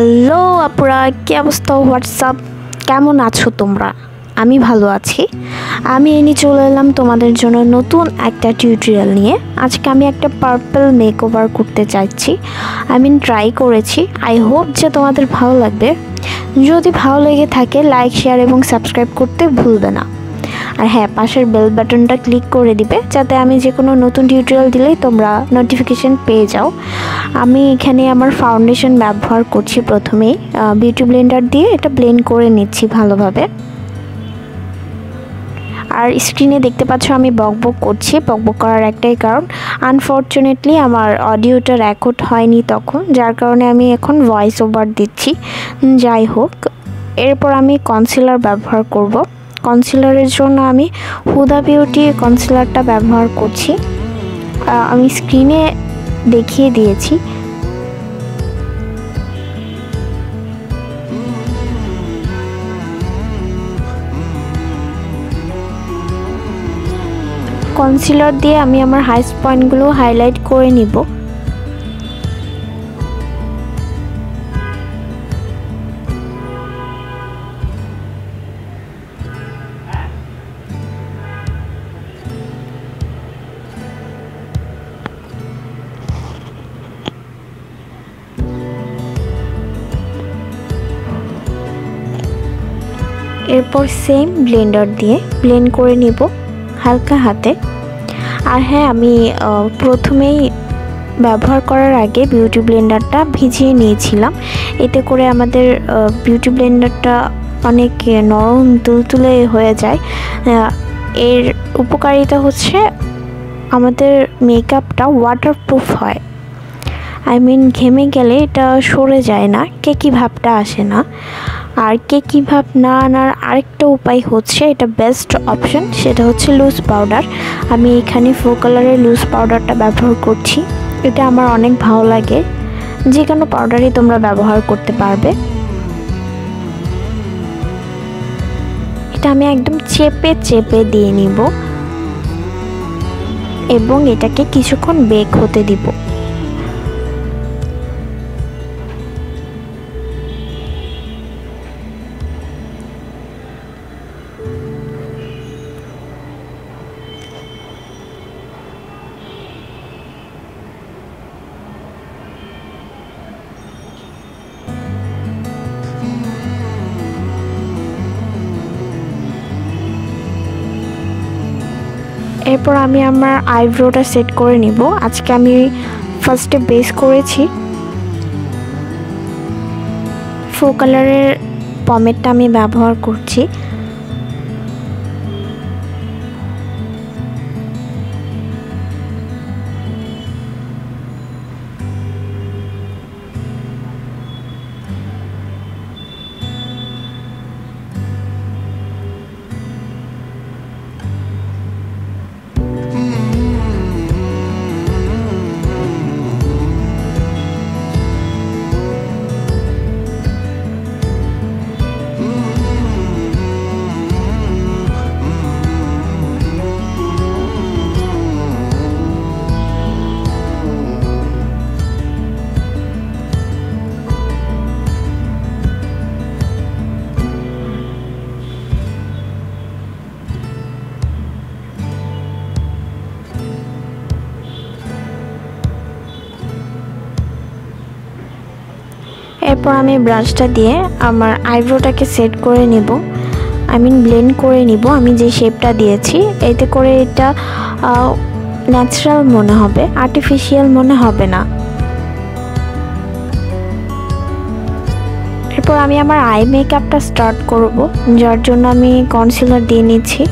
Hello আপুরা, কি অবস্থা? হোয়াটসঅ্যাপ, কেমন আছো তোমরা? আমি ভালো আছি। আমি এনে চলে এলাম তোমাদের জন্য নতুন একটা টিউটোরিয়াল নিয়ে। আজকে আমি একটা পার্পল মেকওভার করতে চাইছি। ট্রাই করেছি। আই হোপ যে তোমাদের ভালো লাগবে। যদি ভালো লেগে থাকে লাইক, শেয়ার এবং সাবস্ক্রাইব করতে ভুলবে না। আর হ্যাঁ, পাশের বেল বাটনটা ক্লিক করে দিবে যাতে আমি যে কোনো নতুন টিউটোরিয়াল দিলেই তোমরা নোটিফিকেশন পেয়ে যাও। আমি এখানে আমার ফাউন্ডেশন ব্যবহার করছি। প্রথমেই বিউটি ব্লেন্ডার দিয়ে এটা ব্লেন্ড করে নিচ্ছি ভালোভাবে। আর স্ক্রিনে দেখতে পাচ্ছ আমি বকবক করছি। বকবক করার একটাই কারণ, আনফর্চুনেটলি আমার অডিওটা রেকর্ড হয়নি তখন, যার কারণে আমি এখন ভয়েস ওভার দিচ্ছি। যাই হোক, এরপর আমি কনসিলার ব্যবহার করব। কনসিলারের জন্য আমি হুদা বিউটি কনসিলারটা ব্যবহার করছি। আমি স্ক্রিনে দেখিয়ে দিয়েছি। কনসিলার দিয়ে আমি আমার হাইস্ট পয়েন্টগুলো হাইলাইট করে নিব। এরপর সেম ব্লেন্ডার দিয়ে ব্লেন্ড করে নিব হালকা হাতে। আর হ্যাঁ, আমি প্রথমেই ব্যবহার করার আগে বিউটি ব্লেন্ডারটা ভিজিয়ে নিয়েছিলাম। এতে করে আমাদের বিউটি ব্লেন্ডারটা অনেক নরম তুলতুলে হয়ে যায়। এর উপকারিতা হচ্ছে আমাদের মেকআপটা ওয়াটারপ্রুফ হয়। ঘেমে গেলে এটা সরে যায় না, কেকি ভাবটা আসে না। আর কেকি ভাব না আনার আরেকটা উপায় হচ্ছে, এটা বেস্ট অপশন, সেটা হচ্ছে লুজ পাউডার। আমি এখানে ফো কালারের লুজ পাউডারটা ব্যবহার করছি। এটা আমার অনেক ভালো লাগে। যে কোনো পাউডারই তোমরা ব্যবহার করতে পারবে। এটা আমি একদম চেপে চেপে দিয়ে নিব এবং এটাকে কিছুক্ষণ বেক হতে দিব। এরপর আমি আমার আইব্রোটা সেট করে নিব। আজকে আমি ফার্স্টে বেস করেছি। ফো কালারের পমেটটা আমি ব্যবহার করছি। এরপর আমি ব্রাশটা দিয়ে আমার আইব্রোটাকে সেট করে নিব। ব্লেন্ড করে নিব আমি যে শেপটা দিয়েছি। এতে করে এটা ন্যাচারাল মনে হবে, আর্টিফিশিয়াল মনে হবে না। এরপর আমি আমার আই মেকআপটা স্টার্ট করব, যার জন্য আমি কনসিলার দিয়ে নিচ্ছি।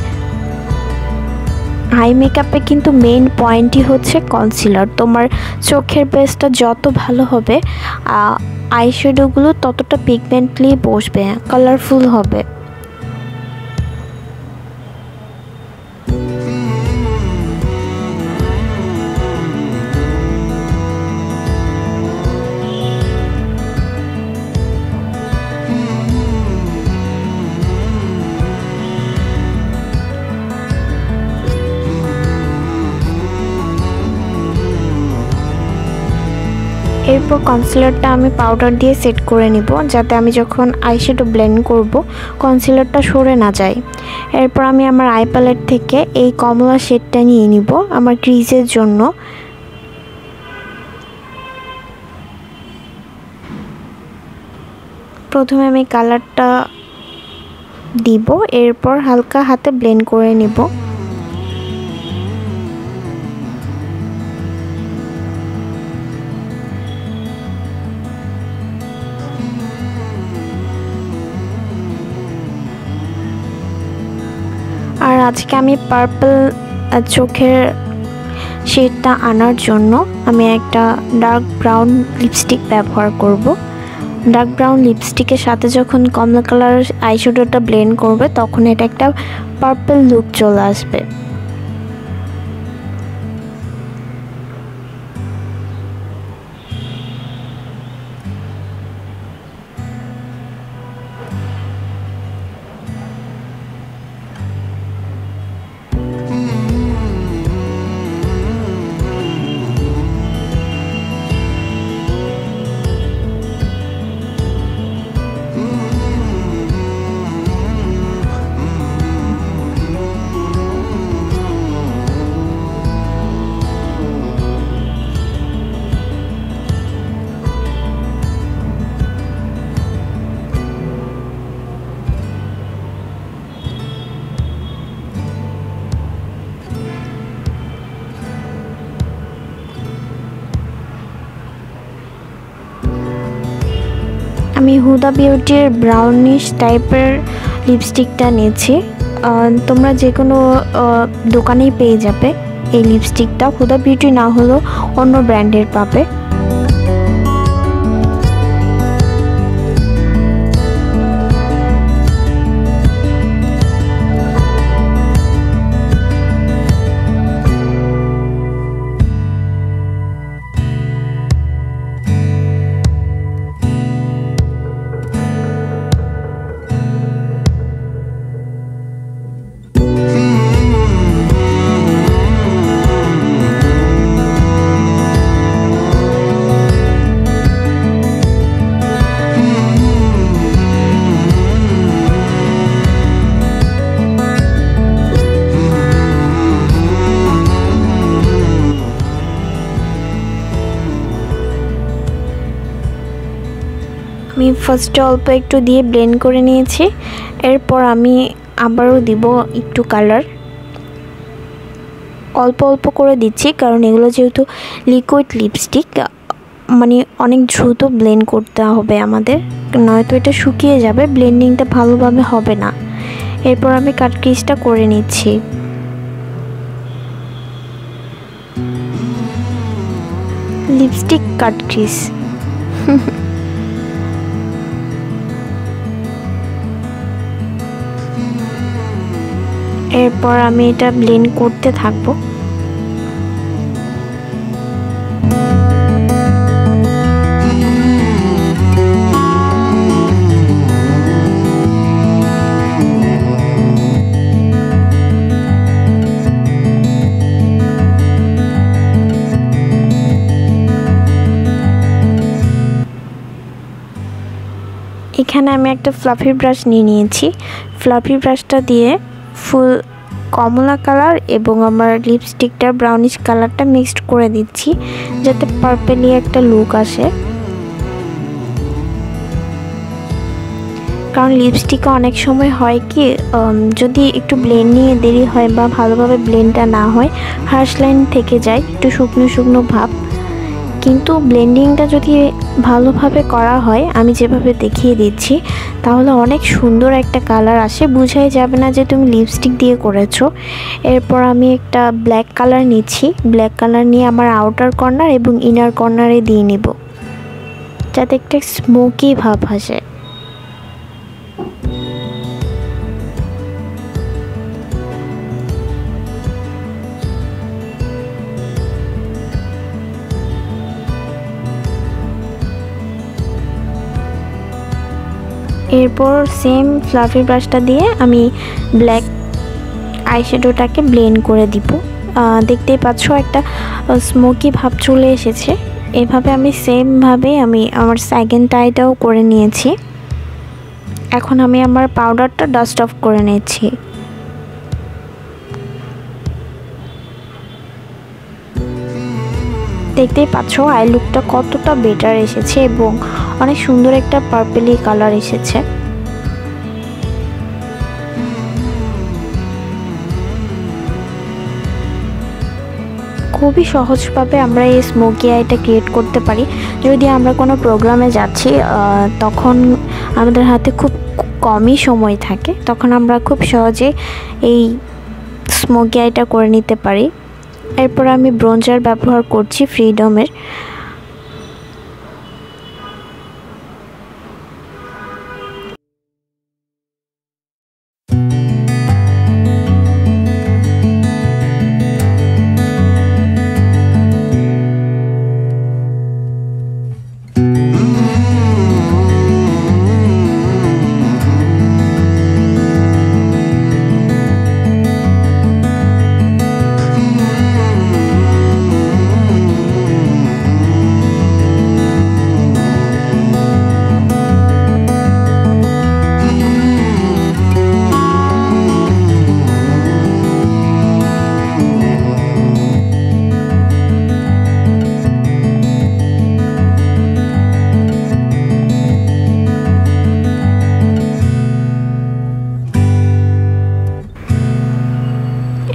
আই মেকআপে কিন্তু মেইন পয়েন্টই হচ্ছে কনসিলার। তোমার চোখের বেসটা যত ভালো হবে, আই শ্যাডোগুলো ততটা পিগমেন্টলি বসবে, কালারফুল হবে। এরপর কনসিলারটা আমি পাউডার দিয়ে সেট করে নিব, যাতে আমি যখন আইশ্যাডো ব্লেন্ড করব কনসিলারটা সরে না যায়। এরপর আমি আমার আই প্যালেট থেকে এই কমলা শেডটা নিয়ে নিব আমার ক্রিজের জন্য। প্রথমে আমি কালারটা দিব, এরপর হালকা হাতে ব্লেন্ড করে নিব। আর আজকে আমি পার্পল চোখের শেডটা আনার জন্য আমি একটা ডার্ক ব্রাউন লিপস্টিক ব্যবহার করব। ডার্ক ব্রাউন লিপস্টিকের সাথে যখন কমলা কালার আইশ্যাডোটা ব্লেন্ড করবে তখন এটা একটা পার্পল লুক চলে আসবে। আমি হুদা বিউটির ব্রাউনিশ টাইপের লিপস্টিকটা নিয়েছি। তোমরা যে কোনো দোকানেই পেয়ে যাবে এই লিপস্টিকটা, হুদা বিউটি না হলেও অন্য ব্র্যান্ডের পাবে। আমি ফার্স্টে অল্প একটু দিয়ে ব্লেন্ড করে নিয়েছি, এরপর আমি আবারও দিব একটু কালার। অল্প অল্প করে দিচ্ছি কারণ এগুলো যেহেতু লিকুইড লিপস্টিক, মানে অনেক দ্রুত ব্লেন্ড করতে হবে আমাদের, নয়তো এটা শুকিয়ে যাবে, ব্লেন্ডিংটা ভালোভাবে হবে না। এরপর আমি কাট ক্রিজটা করে নিচ্ছি। লিপস্টিক কাট ক্রিজ। এরপর আমি এটা ব্লেন্ড করতে থাকবো। এখানে আমি একটা ফ্লাফি ব্রাশ নিয়েছি। ফ্লাফি ব্রাশটা দিয়ে ফুল কমলা কালার এবং আমার লিপস্টিকটা ব্রাউনিশ কালারটা মিক্সড করে দিচ্ছি, যাতে পার্পেলি একটা লুক আসে। কারণ লিপস্টিকে অনেক সময় হয় কি, যদি একটু ব্লেন্ড নিয়ে দেরি হয় বা ভালোভাবে ব্লেন্ডটা না হয়, হার্শ লাইন থেকে যায়, একটু শুকনো শুকনো ভাব। কিন্তু ব্লেন্ডিংটা যদি ভালোভাবে করা হয়, আমি যেভাবে দেখিয়ে দিচ্ছি, তাহলে অনেক সুন্দর একটা কালার আসে, বোঝাই যাবে না যে তুমি লিপস্টিক দিয়ে করেছো। এরপর আমি একটা ব্ল্যাক কালার নিচ্ছি। ব্ল্যাক কালার নিয়ে আমার আউটার কর্নার এবং ইনার কর্নারে দিয়ে নিব, যাতে একটা স্মোকি ভাব আসে। এরপর সেম ফ্লাফি ব্রাশটা দিয়ে আমি ব্ল্যাক আইশ্যাডোটাকে ব্লেন্ড করে দিব। দেখতেই পাচ্ছ একটা স্মোকি ভাব চলে এসেছে। এভাবে আমি সেমভাবে আমি আমার সেকেন্ড টাইটাও করে নিয়েছি। এখন আমি আমার পাউডারটা ডাস্ট অফ করে নিচ্ছি। দেখতেই পাচ্ছ আই লুকটা কতটা বেটার এসেছে এবং অনেক সুন্দর একটা পার্পলি কালার এসেছে। খুবই সহজভাবে আমরা এই স্মোকি আইটা ক্রিয়েট করতে পারি। যদি আমরা কোনো প্রোগ্রামে যাচ্ছি তখন আমাদের হাতে খুব কমই সময় থাকে, তখন আমরা খুব সহজে এই স্মোকি আইটা করে নিতে পারি। এরপর আমি ব্রোঞ্জার ব্যবহার করছি ফ্রিডমের।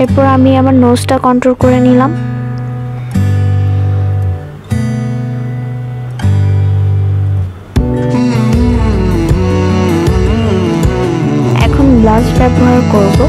এরপর আমি আমার নোজটা কন্ট্রোল করে নিলাম। এখন ব্লাশ ব্যবহার করব।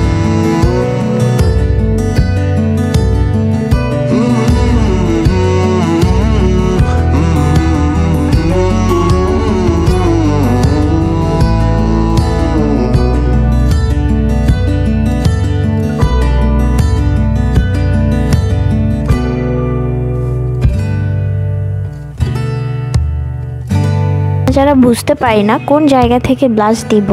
যারা বুঝতে পারি না কোন জায়গা থেকে ব্লাশ দিব,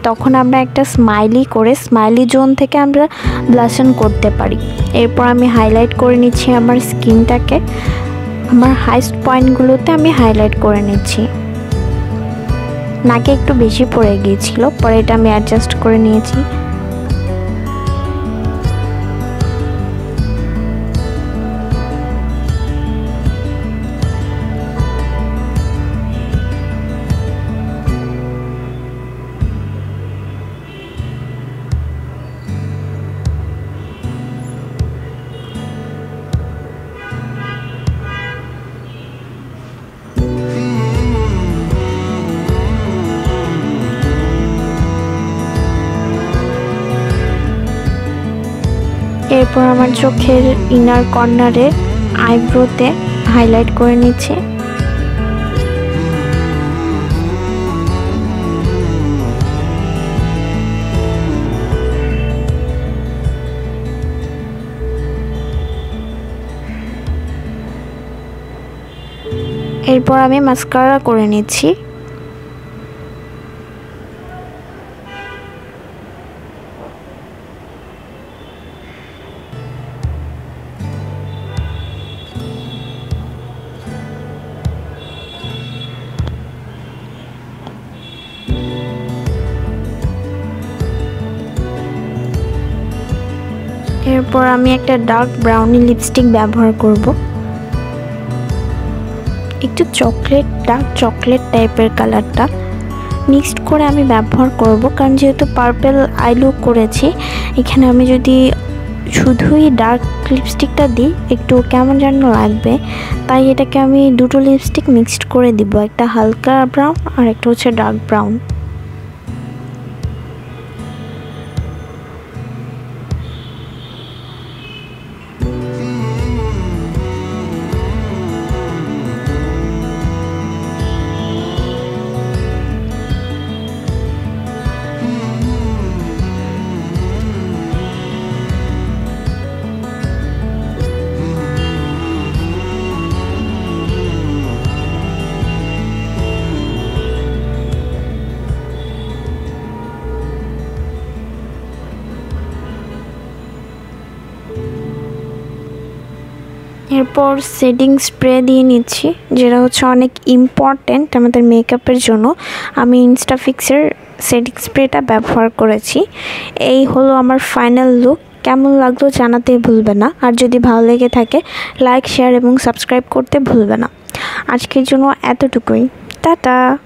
তখন আমরা একটা স্মাইলি করে স্মাইলি জোন থেকে আমরা ব্লাশন করতে পারি। এরপর আমি হাইলাইট করে নিচ্ছি আমার স্কিনটাকে, আমার হাইস্ট পয়েন্টগুলোতে আমি হাইলাইট করে নিচ্ছি। নাকে একটু বেশি পড়ে গিয়েছিল, পরে এটা আমি অ্যাডজাস্ট করে নিয়েছি। এরপর আমার চোখের ইনার কর্নারে আইব্রোতে হাইলাইট করে নিচ্ছি। এরপর আমি মাস্কারা করে নিচ্ছি। এরপর আমি একটা ডার্ক ব্রাউনি লিপস্টিক ব্যবহার করব। একটু ডার্ক চকলেট টাইপের কালারটা মিক্সড করে আমি ব্যবহার করব, কারণ যেহেতু পার্পল আই লুক করেছি, এখানে আমি যদি শুধুই ডার্ক লিপস্টিকটা দিই একটু কেমন যেন লাগবে, তাই এটাকে আমি দুটো লিপস্টিক মিক্সড করে দিব, একটা হালকা ব্রাউন আর একটা হচ্ছে ডার্ক ব্রাউন। এরপর সেটিং স্প্রে দিয়ে নিচ্ছি, যেটা হচ্ছে অনেক ইম্পর্ট্যান্ট আমাদের মেকআপের জন্য। আমি ইনস্টাফিক্সের সেটিং স্প্রেটা ব্যবহার করেছি। এই হলো আমার ফাইনাল লুক। কেমন লাগলো জানাতে ভুলবে না, আর যদি ভালো লেগে থাকে লাইক, শেয়ার এবং সাবস্ক্রাইব করতে ভুলবে না। আজকের জন্য এতটুকুই। টাটা।